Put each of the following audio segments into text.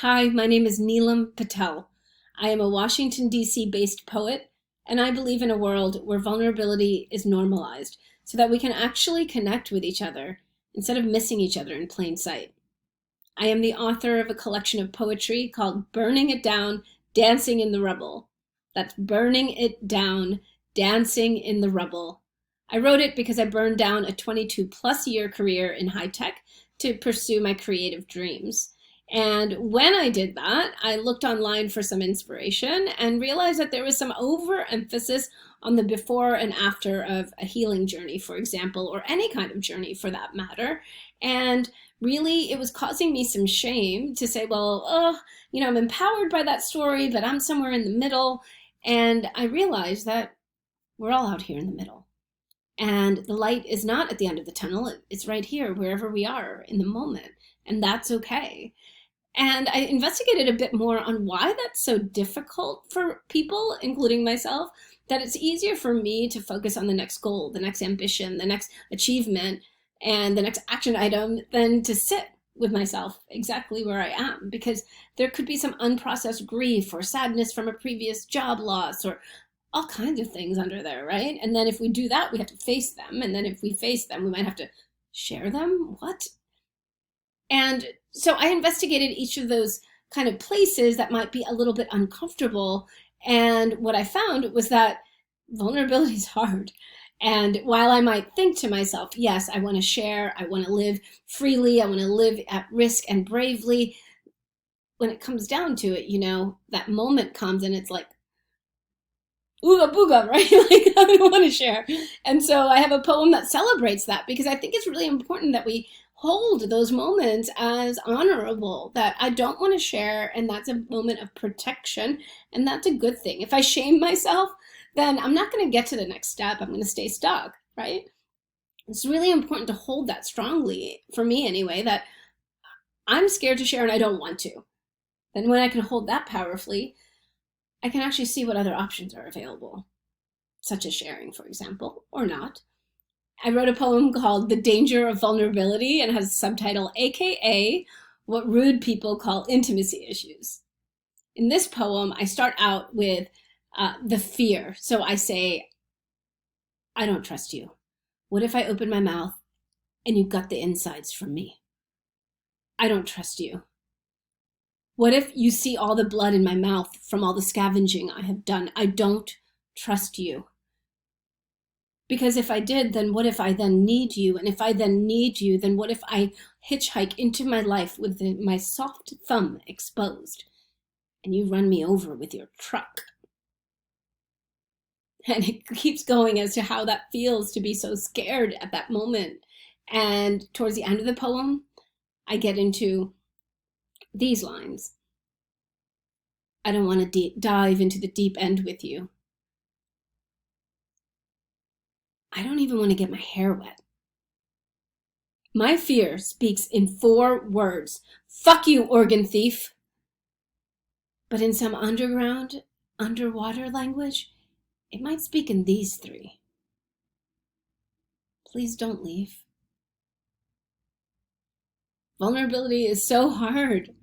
Hi, my name is Neelam Patel. I am a Washington, D.C. based poet, and I believe in a world where vulnerability is normalized so that we can actually connect with each other instead of missing each other in plain sight. I am the author of a collection of poetry called Burning It Down, Dancing in the Rubble. That's Burning It Down, Dancing in the Rubble. I wrote it because I burned down a 22 plus year career in high tech to pursue my creative dreams. And when I did that, I looked online for some inspiration and realized that there was some overemphasis on the before and after of a healing journey, for example, or any kind of journey for that matter. And really, it was causing me some shame to say, well, I'm empowered by that story, but I'm somewhere in the middle. And I realized that we're all out here in the middle. And the light is not at the end of the tunnel. It's right here, wherever we are in the moment. And that's okay. And I investigated a bit more on why that's so difficult for people, including myself, that it's easier for me to focus on the next goal, the next ambition, the next achievement, and the next action item than to sit with myself exactly where I am, because there could be some unprocessed grief or sadness from a previous job loss or all kinds of things under there, right? And then if we do that, we have to face them. And then if we face them, we might have to share them. What? And so I investigated each of those kind of places that might be a little bit uncomfortable. And what I found was that vulnerability is hard. And while I might think to myself, yes, I want to share, I want to live freely, I want to live at risk and bravely, when it comes down to it, that moment comes and it's like, ooga booga, right? Like, I don't want to share. And so I have a poem that celebrates that because I think it's really important that we hold those moments as honorable, that I don't want to share, and that's a moment of protection, and that's a good thing. If I shame myself, then I'm not going to get to the next step. I'm going to stay stuck, right? It's really important to hold that strongly, for me anyway, that I'm scared to share and I don't want to. Then when I can hold that powerfully, I can actually see what other options are available, such as sharing, for example, or not. I wrote a poem called The Danger of Vulnerability and has a subtitle, AKA What Rude People Call Intimacy Issues. In this poem, I start out with the fear. So I say, I don't trust you. What if I open my mouth and you gut the insides from me? I don't trust you. What if you see all the blood in my mouth from all the scavenging I have done? I don't trust you. Because if I did, then what if I then need you? And if I then need you, then what if I hitchhike into my life with my soft thumb exposed and you run me over with your truck? And it keeps going as to how that feels to be so scared at that moment. And towards the end of the poem, I get into these lines. I don't want to dive into the deep end with you. I don't even want to get my hair wet. My fear speaks in 4 words. Fuck you, organ thief. But in some underwater language, it might speak in these 3. Please don't leave. Vulnerability is so hard.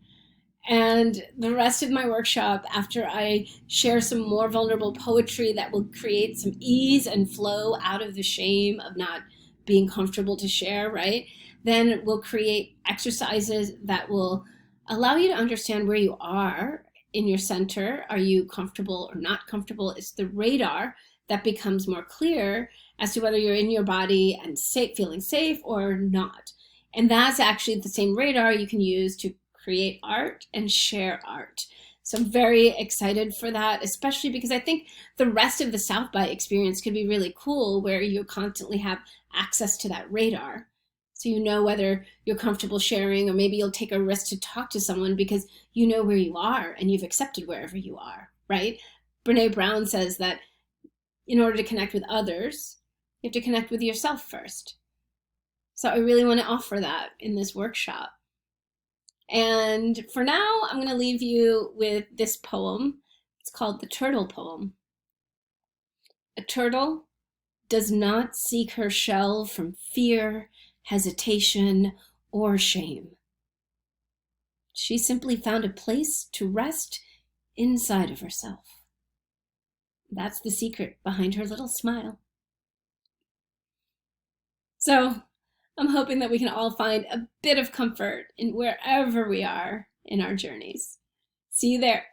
And the rest of my workshop, after I share some more vulnerable poetry that will create some ease and flow out of the shame of not being comfortable to share, right? Then we'll create exercises that will allow you to understand where you are in your center. Are you comfortable or not comfortable? It's the radar that becomes more clear as to whether you're in your body and feeling safe or not. And that's actually the same radar you can use to create art and share art. So I'm very excited for that, especially because I think the rest of the South by experience could be really cool, where you constantly have access to that radar. So you know whether you're comfortable sharing, or maybe you'll take a risk to talk to someone because you know where you are and you've accepted wherever you are, right? Brene Brown says that in order to connect with others, you have to connect with yourself first. So I really want to offer that in this workshop. And for now, I'm going to leave you with this poem. It's called The Turtle Poem. A turtle does not seek her shell from fear, hesitation, or shame. She simply found a place to rest inside of herself. That's the secret behind her little smile. So I'm hoping that we can all find a bit of comfort in wherever we are in our journeys. See you there.